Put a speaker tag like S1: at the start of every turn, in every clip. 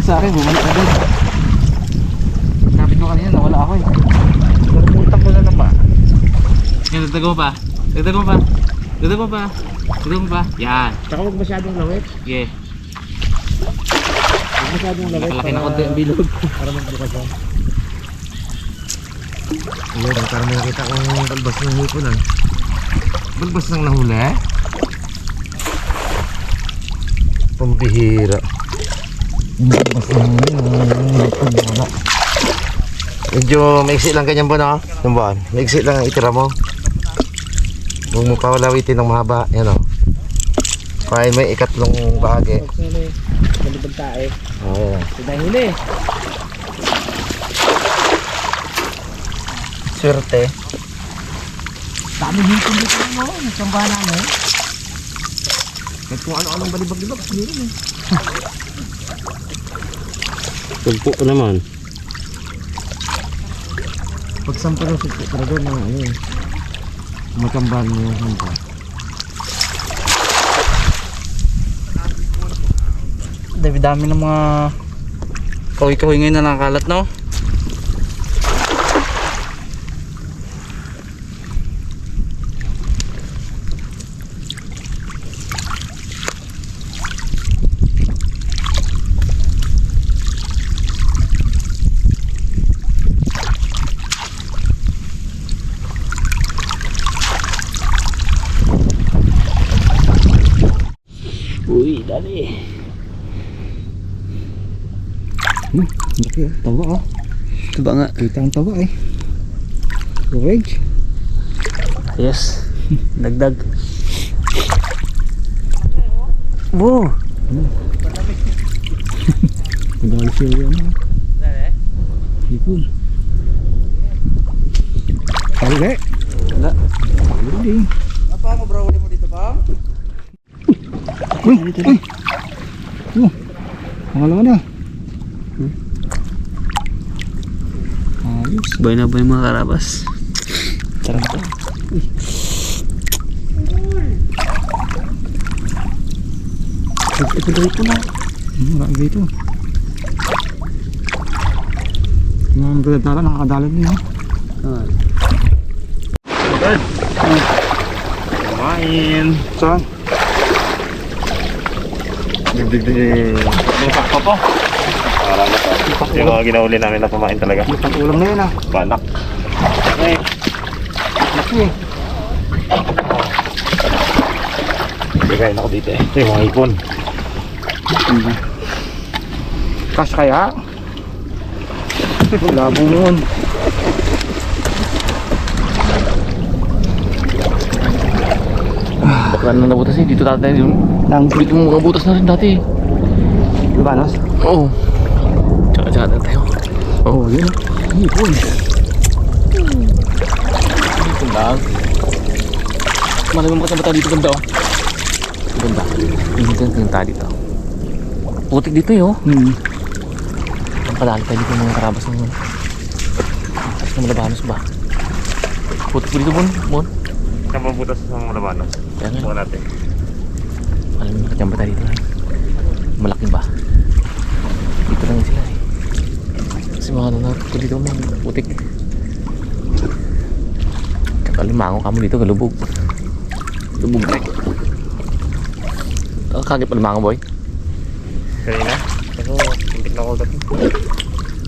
S1: sa akin, bumalik agad. Kapit ko kanina, nawala ako eh.
S2: Nalimutan ko na naman.
S1: Yan, dagdag mo pa. Dagdag mo pa. Dagdag mo pa. Dagdag mo pa. Yan.
S2: Tsaka huwag masyadong lawit.
S1: Sige.
S2: Huwag masyadong lawit.
S1: Nakalaki na konti ang bilog.
S2: Para magbukas yan. Ayun, para may nakita kong balbas ng hipon ah. Balbas ng nahuli? Pambihira. Balbas ng hipon. Medyo maiksi lang ganyan ba na? Yung buwan? Maiksi lang ang itira mo. Huwag mo pa walawitin ng mahaba. Yan o. Para may ikatlong bahagi.
S1: Malibag tayo.
S2: Oo.
S1: Suday huli.
S2: Swerte.
S1: Dami hipon dito mo. Nagsambahan namin.
S2: Kahit kung ano-anong balibag-libag. Meron eh.
S3: Tugpo ko naman.
S2: Pagsampa ng sugpo talaga na ano eh. Matambahan mo yung sampa.
S1: Dami ng mga kahoy-kahoy ngayon na nakakalat, no?
S3: Uy, dali.
S2: Laki oh. Tawa oh.
S3: Diba nga?
S2: Kita ang tawa eh. Orange.
S3: Yes. Dagdag. Bo.
S2: Pagdali siya yan oh. Hipon. Tali eh.
S3: Wala.
S2: Hindi.
S1: Apa mo bro, huli mo dito pa?
S2: Uy! Uy! Oh. Pangalawa na. Ayos.
S3: Boy na boy mga karabas. Sarap to.
S2: Ito dito na. Marami dito. Mga magdadad na lang, nakakadalag niya.
S3: Good. Kumain.
S2: Saan?
S3: Nagdigdig yung sakto to. Parang na to. Yung mga ginahuli namin na kumain talaga.
S2: Pag-ulam na yun ah.
S3: Banak. Okay.
S2: Laki eh.
S3: Bigay na ako dito eh. Ito yung mga ipon.
S2: Kas kaya? Labo mo yun.
S1: Baka na nabutas eh. Dito tatay yung dito mga butas na rin dati.
S2: Libanos?
S1: Oo. Tsaka na tayo.
S2: Oo, yun. Hipon.
S1: Hipon lang. Marami mga kasabata dito ganda oh. Ganda. Yung tali dito. Putik dito eh oh. Ang kadali tayo dito mga karabas ng tapos ng Malabanos ba? Putik dito Bon.
S3: Saan pa butas sa mga labanos?
S1: Kaya nga.
S3: Buka natin.
S1: Alam mo nakatiyang ba tayo dito eh? Malaki ba? Dito lang sila eh. Kasi mga ano na dito mga putik. Kalimango kamo dito galubog. Lubog na eh. Kagip alimango boy.
S3: Kanina? Ako, hintik na ako dati.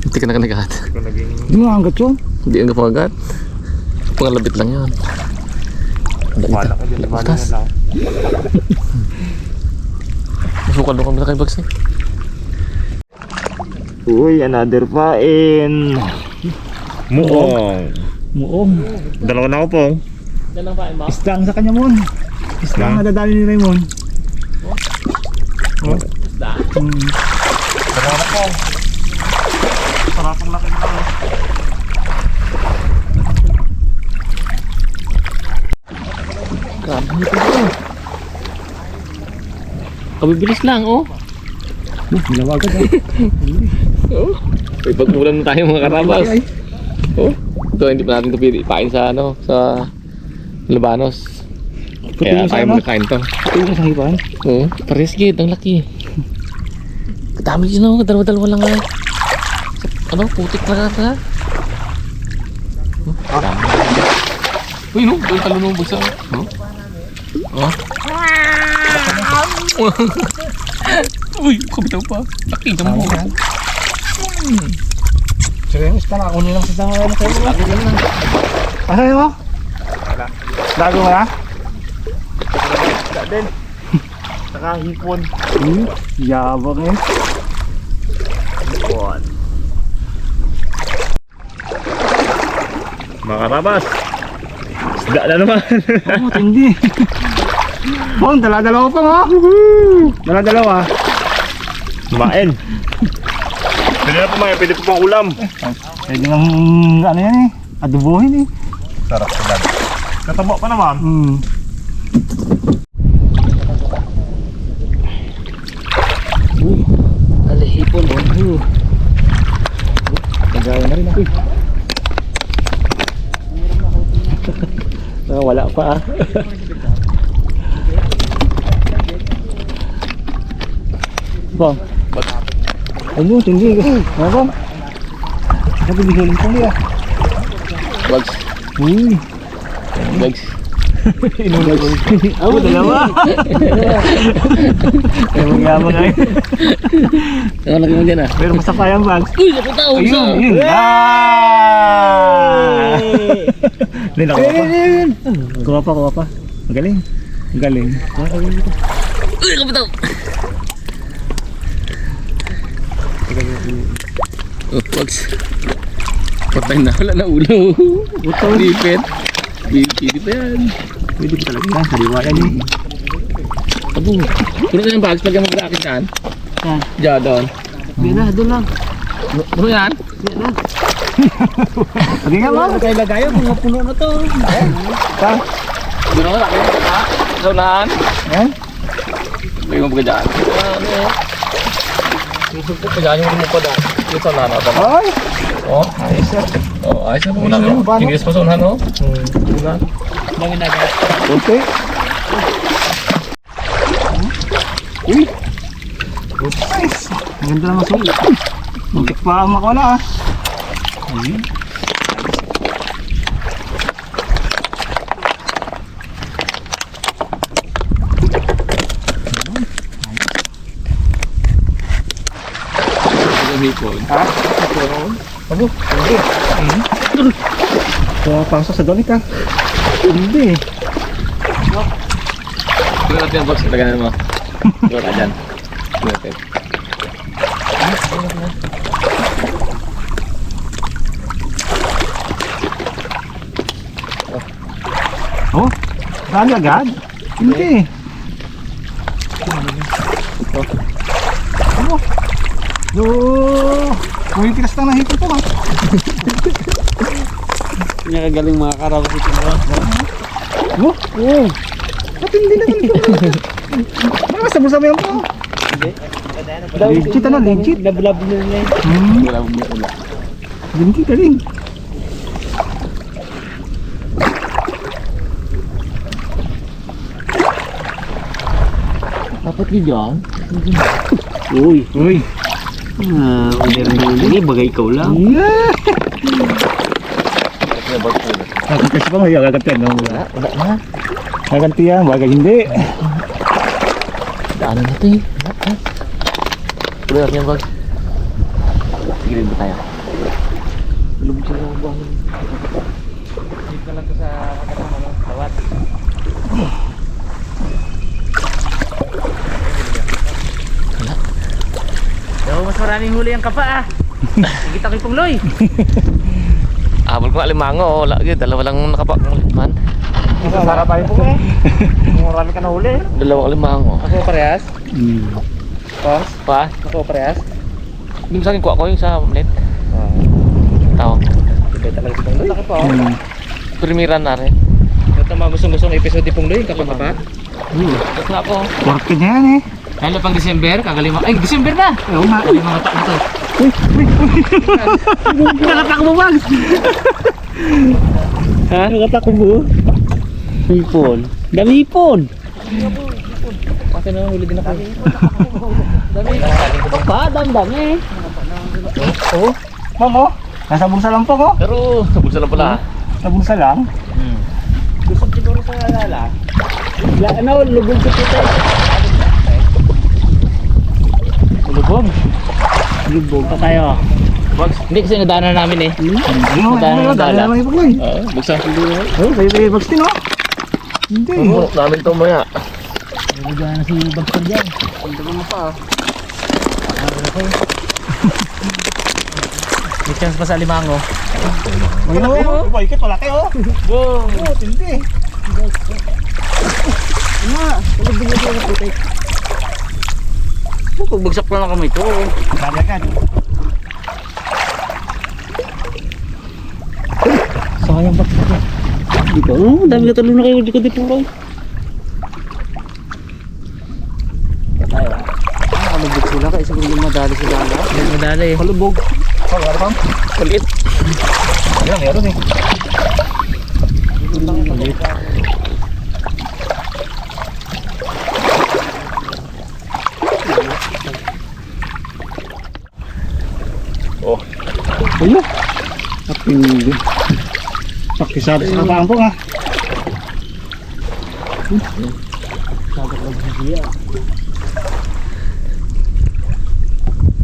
S1: Hindi ka na kanagat.
S3: Hindi ko naging...
S2: Hindi mo hanggat yun?
S1: Hindi ang kapagat. Pangalabit lang yun.
S3: Wala ko dyan. Wala na lang.
S1: Masukal doon kami na kay Bags eh.
S3: Uy, another pain. Muong.
S2: Muong.
S3: Dalawa na ako pong.
S1: Yan lang pain ba?
S2: Isda ang sa kanya mo. Isda ang nadadali ni Raymond. Oh.
S1: Isda.
S3: Dalawa na pong. Sarapang laki na lang.
S1: Grabe nito ito. Kabibilis lang oh.
S2: Nilawagan ah.
S1: Oh. May pagmulan na tayo mga karabas. Oh. Ito hindi pa natin ito pain sa ano sa Labanos. Kaya tayo magkain to.
S2: Ito yung sa hipan.
S1: Oo. Pares gid ang laki. Dami dyan ako, dalawa-dalawa lang nga. Ano, putik na ka. Dami. Uy, no, doon talunong bagsa. No? Oh. Uy, kabitaw pa. Nakita mo.
S2: Serious ka na, kunin lang sa tangan mo kayo. Ano yun? Lago mo na?
S3: Wala din. Nakahipon.
S2: Yabang eh.
S3: Hipon. Mga karabas. Isda na naman.
S2: Oh, tindi. Bong, dala-dalawa pa nga. Dala-dalawa.
S3: Kumain. Pwede na pumain, pwede pa pang ulam.
S2: Pwede nga, ano yan eh. Adobohin eh.
S3: Sarap sa dad. Nataba pa naman.
S1: Alihipon.
S2: Nagaya na rin ako eh.
S1: Wala pa ah.
S2: Bang. Ayun, tindi ka. Ano bang? Nagbibihin ko niya.
S1: Bags. Bags.
S2: Inulag. Ako, dalawa. Ay, magyamang ay.
S1: Ano lagi mo dyan ah?
S2: Pero masapayang bags.
S1: Uy, nakutaw sa!
S2: Ayun. Hindi, nakuha pa. Kuha pa. Magaling. Magaling.
S1: Uy, nakutaw! Oh, Bags. Patay na, wala na ulo.
S2: Buto.
S1: Lipit. Pili pa yan.
S2: Pwede ko talaga yan. Sariwa yan eh.
S1: Abo. Puno ka ng bags, pag mag-racket yan.
S2: Yan.
S1: Diyan, doon.
S2: Hindi na, doon lang.
S1: Puno yan?
S2: Hindi na. Sige nga mo. Lagay-lagay mga puno na to. Pa?
S1: Doon ako, laki mo ka. Sa unahan.
S2: Yan.
S1: Lagay mo ba dyan? Ano eh? Yung sugpo pa dyan, yung mo pa dyan. Yung sa unahan ako.
S2: Ay.
S1: Oh,
S2: Ayos sir.
S1: oh, ayos na muna no. Ingles pa sa unahan no. Muna.
S2: Bangin na agad. Okay. Uy. Nice. Ang ganda naman sulit. Muntik pa ang makawala ah. Ayun.
S1: Hipon.
S2: Ha? Abo, hindi. Pumapasok sa doon ka. Hindi.
S1: Puno natin ang box, lagyan mo. Puno ka dyan. Puno natin.
S2: Oh, dali agad? Hindi. Ano? Kuya tiras lang nahipon po ha.
S1: Nakagaling mga karabas ito mo.
S2: Oh, oh. Matindi naman ito. Nakasabog-sabog yan po. Legit ano, legit.
S1: Nablab na nila. Wala mo wala.
S2: Legit galing.
S1: Dapat dyan.
S2: Uy, uy.
S1: Ini bagay ikaw lang.
S2: Yeah.
S1: Kaya box mo.
S2: Kasi pa may gagantihan no?
S1: Wala na.
S2: Gagantihan, bagay hindi.
S1: Daanan na ito eh. Puno natin yung box. Sige rin ba tayo? Lubog siya lang ba? Dito ka lang ito sa lawat.
S4: So, mas maraming huli ang kapa ah. Nakikita ko yung pungloy.
S1: Abol ko alimango. Wala yun. Dalawa lang nakapakaliman.
S4: Sasara tayo po eh. Marami ka na huli.
S1: Dalawang alimango.
S4: Ako parehas. Pons,
S1: Pa?
S4: ako parehas.
S1: Yung sa akin kuha ko yung sa net. Tawag.
S4: Iba talaga si pungloy. Laki pa oh.
S1: Primiran na rin.
S4: Ito mga gustong episode ni pungloy. Kapa-kapa.
S1: Tapos na ako.
S2: Work na yan eh.
S4: Lalo pang December, kagalimang. Ay, December na!
S2: Oo nga.
S4: Kagalimang atak na to.
S2: Nakatak mo bang? Ha? Nakatak mo?
S4: Hipon. Dami hipon.
S1: Akin na huli din ako.
S4: Dami.
S3: Oo. Mamo, nasa bulsa lang po ko.
S1: Pero sa bulsa lang pala.
S3: Sa bulsa lang.
S4: Gusto siguro sa alala. Lubog ko kita.
S1: Lubog.
S4: Lubog pa tayo.
S1: Hindi kasi nadaanan namin eh.
S3: Ano,
S1: dala.
S3: naman yung pagloy.
S1: Oo, buksan.
S3: Oh, kayo bags din, oh. Hindi.
S1: Puro namin to maya.
S4: Nagana si Bagson dyan.
S1: May chance pa sa limango.
S3: Ayun, ikit, wala kayo.
S1: Wow.
S3: Oh, tindi.
S1: Pagbagsak lang ang kamay to.
S3: Sabi ka.
S4: Sayang Bagson dyan. Dito. Oh, dami na talo na kayo. Di ko dito lang.
S1: Kalubog sila kaya siguro yung madali sila. Madali eh.
S4: Kalubog.
S3: Oh, ano bang?
S1: Kulit.
S3: Yan, meron eh. Oh.
S4: Ayun. Napindi. Pakisado sa kampong ha.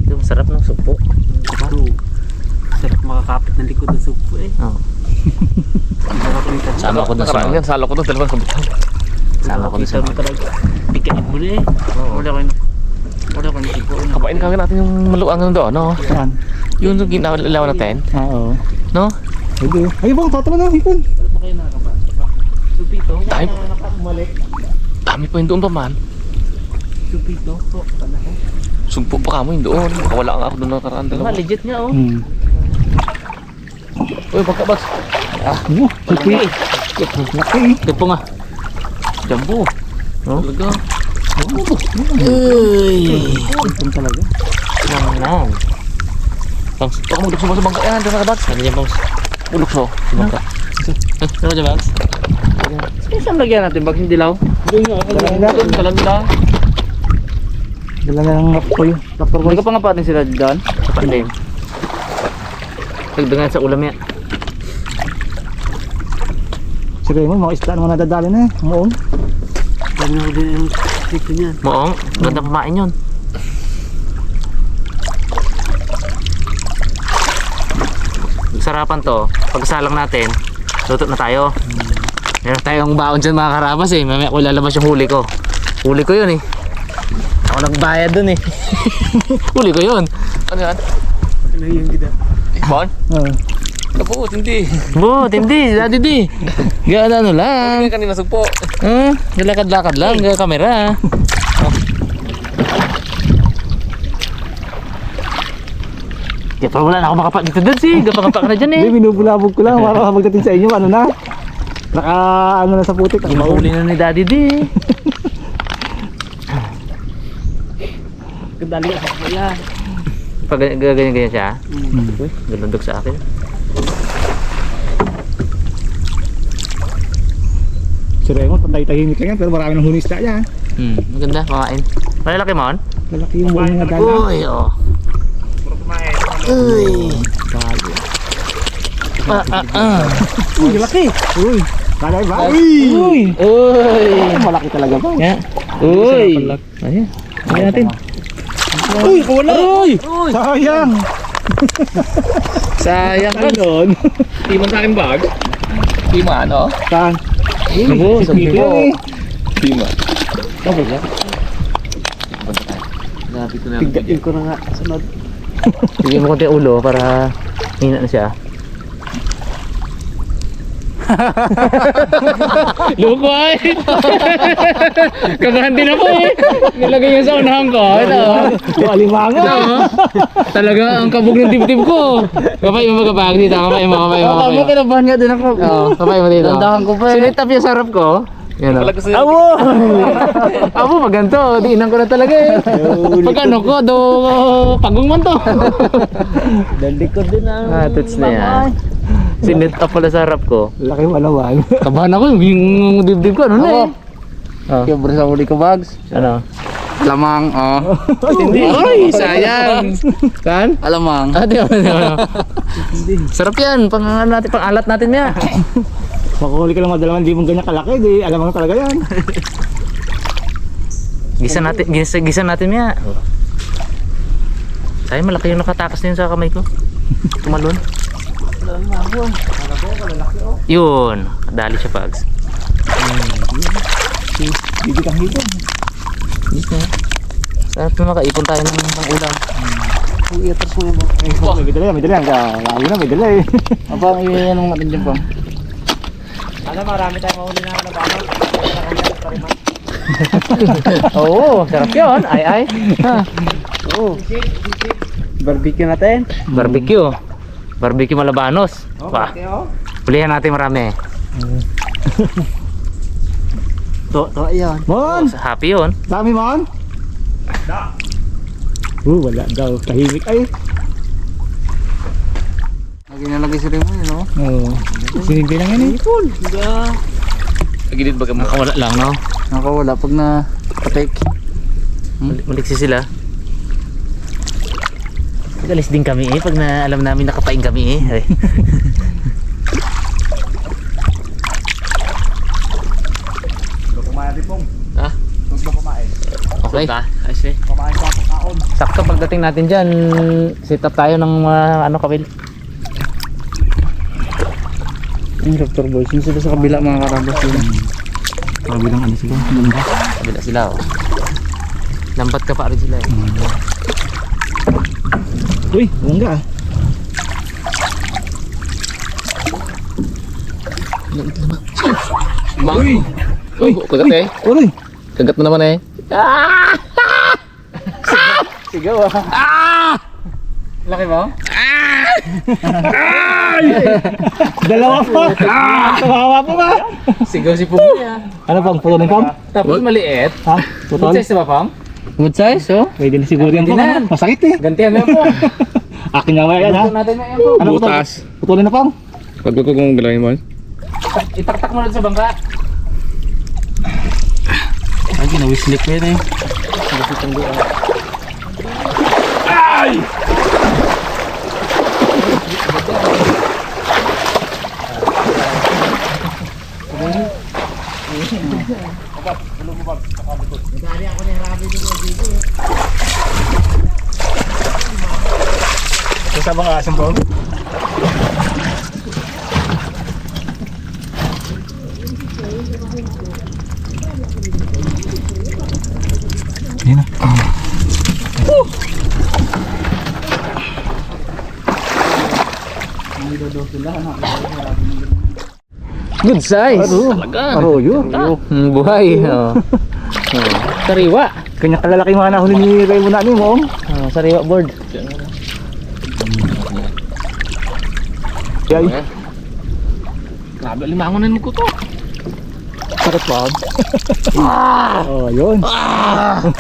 S1: Ito masarap ng supo.
S4: Sarap makakapit ng likod ng sugpo eh.
S1: Oo. Sama ko dun sa... Salo ko dun, dalawang kabutan. Sama ko dun sa...
S4: Pikain mo na eh. Wala ko yung sugpo.
S1: Kapain kami natin yung maluang doon, no?
S4: Saan?
S1: Yung ginalaw natin,
S4: Oo.
S1: no?
S3: Ayun. Ayun bang, tatama na, hipon.
S4: Supito.
S1: Dami.
S4: Nakakumalik.
S1: Dami pa yung doon pa man.
S4: Supito.
S1: Sumpo pa kamo yung doon. Baka wala nga ako doon nakaraan dalawa.
S4: Legit nga oh.
S1: Uy, pagkabas.
S4: Ano? Supi. Laki. Ito nga.
S1: Jumbo. No? Talaga.
S4: Uy. Ito talaga.
S1: Nang. Bangs, baka magdukso mo sa bangka yan. Doon na ka, Bangs. Ano yan, Bangs? Ulukso. Sa bangka. Ano dyan, Bangs?
S4: Saan lagyan natin? Bags yung dilaw?
S1: Doon, kalam nila.
S4: Dala na lang apoy. Hindi ka pa nga patin sila doon? Hindi. Dagdagan sa ulam yan.
S3: Sige mo, mga isda naman nadadali na eh. Muong.
S4: Dami na din yung dito niyan.
S1: Moong, ganda pamain yun. Sarapan to. Pagsalang natin, luto na tayo. Meron tayong baon dyan mga karabas eh. Mamaya ko lalabas yung huli ko. Huli ko yun eh. Ako nagbayad dun eh. Huli ko yun. Ano yan?
S4: Ano yung gida?
S1: Baon?
S3: Oo.
S1: Naku, hindi.
S4: Bo, hindi. Dati di. Gana ano lang.
S1: Kanina sugpo.
S4: Galakad-lakad lang. Gaya kamera. Kaya pa wala na ako makapak dito dun si. Gapang-kapak na dyan eh.
S3: Hindi, binubulabog ko lang. Para magdating sa inyo, ano na. Naka, ano na sa putik.
S4: Mahuli na ni Daddy di. Kadali ka sa yan.
S1: Pag ganyan-ganyan siya. Uy, galundog sa akin.
S3: Si Raymond, patay-tahimik ka yan, pero marami ng hunisda yan.
S1: Maganda, pamain. Malalaki mo on?
S3: Lalaki yung buhay nga dala.
S1: Uy, oh. Uy.
S3: Uy, laki! Uy! Kalay ba?
S4: Uy! Uy!
S3: Malaki talaga ba?
S4: Yan. Uy! Ayan. Ayan natin.
S3: Uy, wala!
S4: Uy!
S3: Sayang!
S4: Sayang ka doon.
S1: Timan sa akin bag. Timan, oh.
S3: Saan?
S4: Naku, sabi ko.
S1: Timan.
S4: Tapos yan.
S1: Grabe ko na.
S4: Tigdain ko na nga. Sunod. Bigyan mo konti ulo para hina na siya. Loko ay! Kabahan din ako eh. Nilagay niya sa unahan ko. Ito.
S3: Yung alimango!
S4: Talaga ang kabog ng dibdib ko. Kapay mo magkapag dito. Kapay mo. Tama, kinabahan nga din ako. Oo, kapay mo dito. Tandahan ko pa eh. Sinitap yung sarap ko. Yan o. Abo! Abo, maganto. Diinan ko na talaga eh. Pag ano ko, pagong man to.
S3: Dalikod din ang
S4: Touch na yan. Sinitap pala sa harap ko.
S3: laki malawag.
S4: Kabahan ako yung dibdib ko. Ano na eh. Oh.
S5: Yung sa huli ko, Bags.
S4: Ano?
S5: Lamang, oh.
S4: Hindi. Ay, sayang. Kan?
S5: Alamang.
S4: Di ba? Sarap yan. Pang natin, pang alat natin niya.
S3: Makuhuli ka lang madalaman, di mo ganyan kalaki, di alam mo talaga yan.
S4: Gisa natin niya. Sayang, malaki yung nakatakas din sa kamay ko. Tumalon. Yun. Dali siya, Pags.
S3: Hindi kang hito.
S4: Sarap na makaipon tayo ng ulam.
S5: Iatras mo yan,
S3: May dala yan, may dala yan. Lalo na, may dala eh.
S5: Abang iyanong natin dyan, Pang.
S3: Marami tayong mahuli na labano.
S4: Oo, sarap yun. Ay.
S5: Barbecue natin.
S4: Barbecue Malabanos. Wah. Pulihan natin marami.
S5: To yan.
S3: Mon!
S4: Happy yun.
S3: Dami, Mon! Wala daw. Tahimik ay.
S5: Lagi nalagay sa rin mo yun, no?
S3: Oo. Sinigbi lang yan eh.
S4: Pagilid baga makawala lang, no?
S5: Nakawala pag na patek.
S4: Maliksi sila. Pag-alis din kami eh. Pag na alam namin nakapain kami eh. Ay.
S3: Kumain din pong.
S4: Ha?
S3: Huwag mo kumain.
S4: Okay. Ayos eh.
S3: Kumain ka sa kaon.
S4: Sakto pagdating natin dyan, set up tayo ng ano kawil.
S5: Yung Raptor Boys. Yung sila sa kabila mga karabas yun.
S3: Kabilang ano sila? Ganda.
S4: Kabila sila oh. Lambat ka pa rin sila eh.
S3: Uy, bangga ah.
S4: Uy! Uy! Kagat eh.
S3: Uy!
S4: Kagat na naman eh.
S5: Sigaw ah. Laki ba?
S3: Dalawa pa! Kawawa pa ba?
S4: Sigaw si Pumuli ah.
S3: Ano pang? Putunin pang?
S4: Tapos maliit.
S3: Ha? Putol?
S4: Good size na ba, Pam?
S5: Good size, oh.
S3: Pwede na siguro yan
S4: Hindi
S3: pang.
S4: na.
S3: Masakit eh.
S4: Gantihan mo po.
S3: Akin nga ba yan ha?
S4: Natin na yan po.
S3: Ano putol? Putulin na pang?
S1: Pag ko kung galawin mo.
S4: Itaktak mo na sa bangka.
S5: Ay, ginawislik ko yun eh.
S3: Sa mga asin po. Yan na.
S4: Good size. Talaga.
S3: Arroyo.
S4: Buhay. Sariwa.
S3: Kanya kalalaki mga nahuli ni Raymond na mo.
S4: Sariwa board.
S3: Yay.
S4: Grabe, limangonan ko to.
S3: Sakit pa. Oh, yun.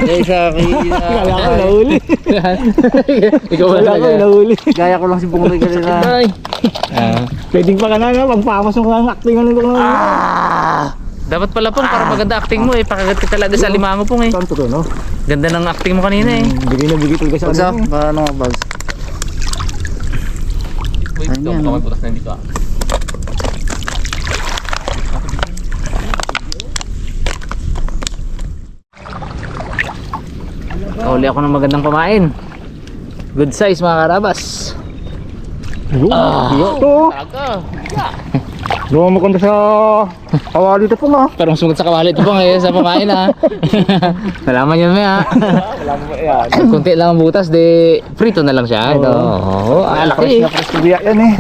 S5: Eh, sa akin.
S3: Kala ko nahuli.
S4: Ikaw ba
S3: Kala ko nahuli.
S5: Gaya ko lang si Bungoy kanina.
S4: Ay.
S3: Pwedeng pa ka na, pagpamas mo ka ng acting.
S4: Dapat pala pong para maganda acting mo eh. Pakagat ka talaga sa limango pong eh.
S3: Saan to no?
S4: Ganda ng acting mo kanina eh.
S3: Bigay na bigay talaga sa
S5: Bagsa,
S3: ano.
S5: paano nga, Bags?
S1: Wait,
S5: Ano yan, no?
S1: putas na dito ah.
S4: Kauli ako ng magandang pamain. Good size mga karabas.
S3: Ayun. Ito. Luwa mo kanda sa kawali ito po nga.
S4: Parang sunod sa kawalit po ngayon sa pamain ha. Nalaman yun may ha.
S3: Alam mo yan.
S4: Kunti lang ang butas, de prito na lang siya. Ito. Oo, laki.
S3: Biya yan eh.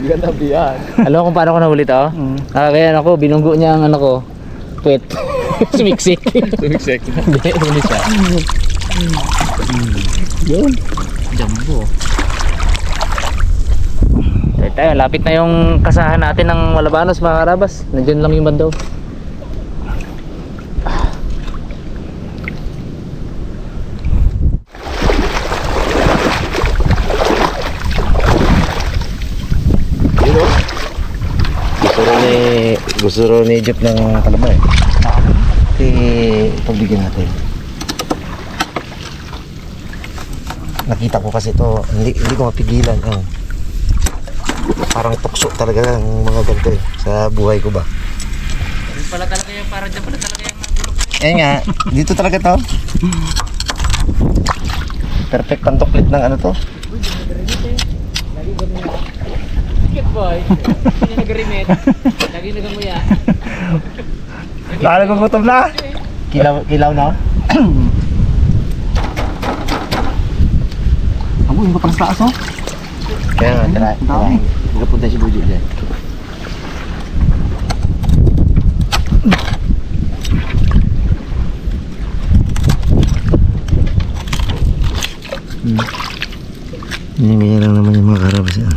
S3: Ganda biyan.
S4: Alam mo kung paano ko nahuli to? Kaya ako, binunggo niya ang ano ko. Puwet. Sumiksik.
S1: Sumiksik.
S4: Hindi, huli siya.
S3: Yun.
S4: Jumbo. Tayo, lapit na yung kasahan natin ng Malabanos mga karabas. Nandiyan lang yung bandaw.
S2: Gusto rin ni Jeep ng kalamay. Si Pagbigyan natin. Nakita ko kasi ito, hindi ko mapigilan. Parang tukso talaga ang mga ganito sa buhay ko ba.
S4: Pala talaga yung para dyan pala talaga yung nagulok.
S2: Eh nga, dito talaga to. Perfect ang tuklit ng ano to.
S4: Cute boy. Hindi nag-remit. Lagi nagamuya.
S3: Lalo kong gutom na.
S2: Kilaw na.
S3: Abo, yung kapag sa taas oh.
S2: Kaya nga, tara. Nagapunta si Bujo dyan. Ganyan lang naman yung mga karabas yan.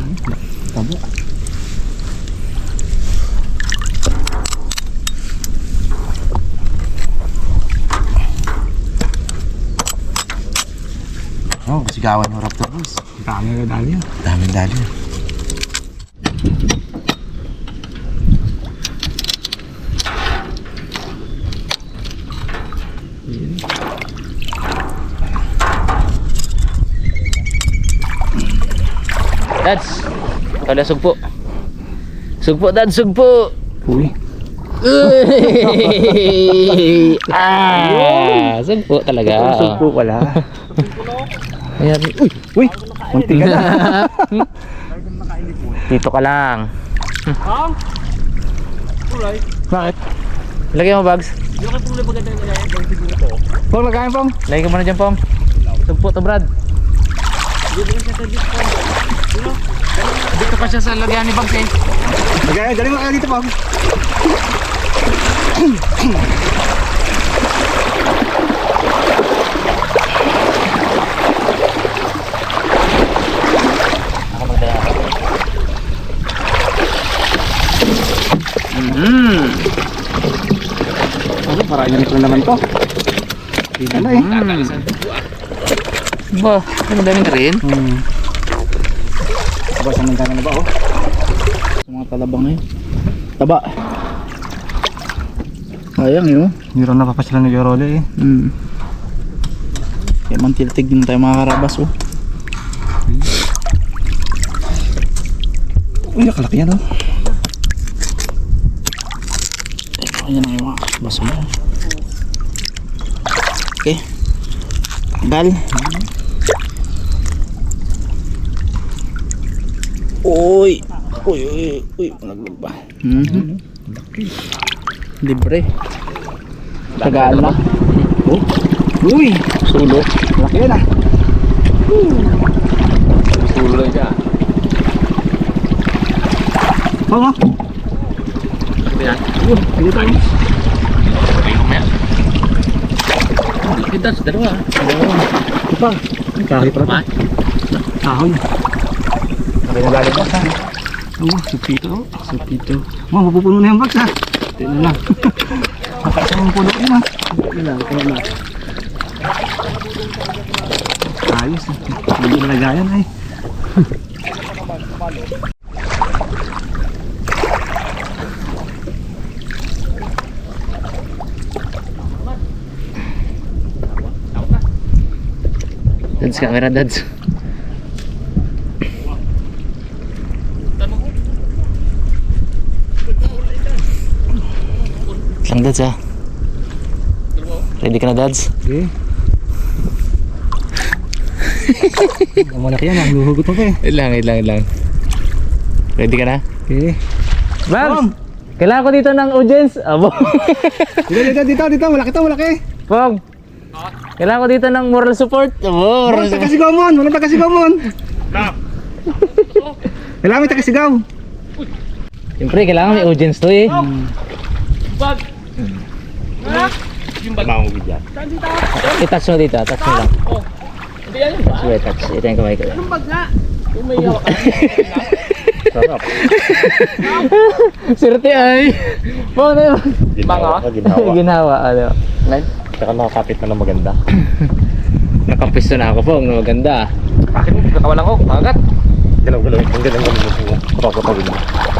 S3: Tabo.
S2: Oh, sigawan mo Raptor Boys.
S3: Dami na dali yan.
S2: Daming dali.
S4: Dads. Kada sugpo. Sugpo dad, sugpo.
S3: Uy.
S4: Sugpo talaga.
S3: Sugpo pala.
S4: Ayan.
S3: Uy, munti ka na.
S4: Dito ka lang.
S3: Bakit?
S4: Lagyan mo bags.
S3: Pong, lagayin pong.
S4: Lagyan ka muna dyan, Pong. Sugpo to, Brad. Dito pa siya sa lagyan ni bags eh.
S3: Lagayin, dali mo kaya dito pong.
S4: Ako magdala.
S3: Ano, parang ganito na naman to. Hindi na eh.
S4: Ba, ano dami na rin?
S3: Basta ng gana na ba oh. Mga talabang na yun. Taba. Sayang yun. Hindi rin napapasila ni Gerole eh. Kaya mantiltig din tayo mga karabas oh. Uy, nakalaki yan oh. Ayan na yung mga karabas mo. Okay. Tanggal. Uy! Uy! Naglag ba? Libre. Tagaan na. Oh. Uy! Sulo. Laki na.
S1: Sulo dyan.
S3: Oo.
S1: Ano tayo? Ay, kumaya.
S4: Dads, dalawa.
S3: Ito. Kahoy pa ito. Kahoy.
S2: Sabi na galing mo.
S3: Supito. Supito. Mapupuno na yung box ha. Ito na lang. Makasa mong puno yun ha. Ito na lang. Ayos. Hindi nalagayan ay.
S4: Dads, camera dads. Lang dads ha. Ready ka na dads?
S3: Okay. Malaki yan ha. Luhugot ako eh.
S4: Ilang. Ready ka na?
S3: Okay.
S4: Bags! Kailangan ko dito ng audience. Abo.
S3: Dito. Malaki.
S4: Pong! Kailangan ko dito ng moral support. Abo, moral support.
S3: Tagasigaw mon. Walang tagasigaw mon. Kailangan may tagasigaw.
S4: Siyempre, kailangan may audience to eh. I-touch mo dito, touch mo lang. Sige, touch. Ito yung kamay ko. Anong bag nga? Yung may sarap. Sirte ay. Pong na yun. Ginawa. Ano?
S3: Saka nakakapit na ng maganda.
S4: Nakapisto na ako Pong, na maganda.
S1: Bakit mo? Nakawalan ko. Pangagat.
S3: Galaw-galaw. Ang galang kami mo. Kapag-kapagin mo.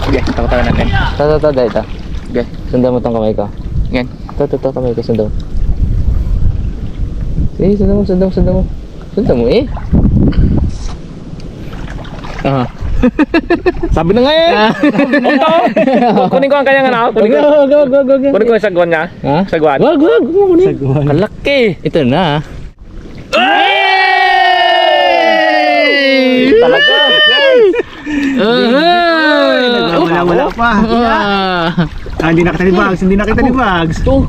S4: Sige, tawa natin. Ito. Sige, sundan mo tong kamay ko. Yan. Ito, kamay ko, sundan. Eh, sundan mo eh. Ah.
S1: Sabi na nga eh. Kunin ko ang kanyang anak. Kunin ko yung sagwan niya.
S4: Ha?
S1: Sagwan.
S4: Wag, kunin.
S3: Sagwan.
S1: Kalaki.
S4: Ito na.
S1: Talaga.
S3: Wala pa. Hindi nakita ni Bags, hindi nakita ni Bags.
S4: Ito.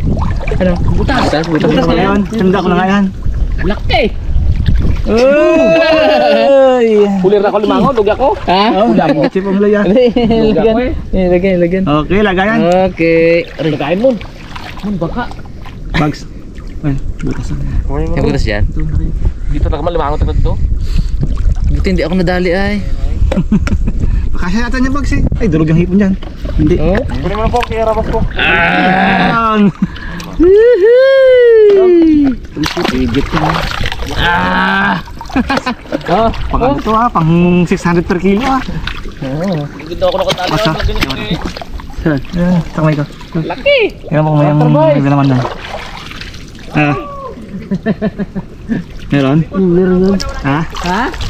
S4: Ano? Butas.
S3: Butas na pala yun. Tanda ko na nga yan.
S4: Laki.
S1: Pulir na ako limango, lugya ko.
S4: Ha?
S3: Chip ang layan.
S4: Lagyan.
S3: Okay, lagayan.
S4: Okay.
S1: Lagayin mo. Mun baka.
S3: Bags. Ay, butas na.
S4: Yung butas dyan.
S1: Dito na ka limango tayo dito.
S4: Buti hindi ako nadali ay.
S3: Kasya yata niya Bags eh. Ay, durog yung hipon dyan. Hindi.
S4: Oh.
S1: Kunin mo na po, kaya rabas ko.
S3: Ayan.
S4: Higit ko.
S3: Oh, pang ito ha, pang 600 per kilo ha.
S1: Ganda ako nakatali.
S3: Basta. Ayan, takmay ko.
S1: Laki.
S3: Kaya mo may naman na. Meron? Meron. Ha?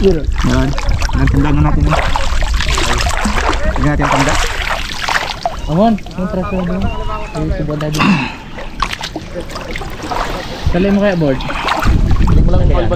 S3: Meron. Tandaan na natin. Tignan natin ang tanda.
S4: Amon, yung traso doon. Yung subod na doon. Kalay mo kaya board?
S1: Hindi mo lang yung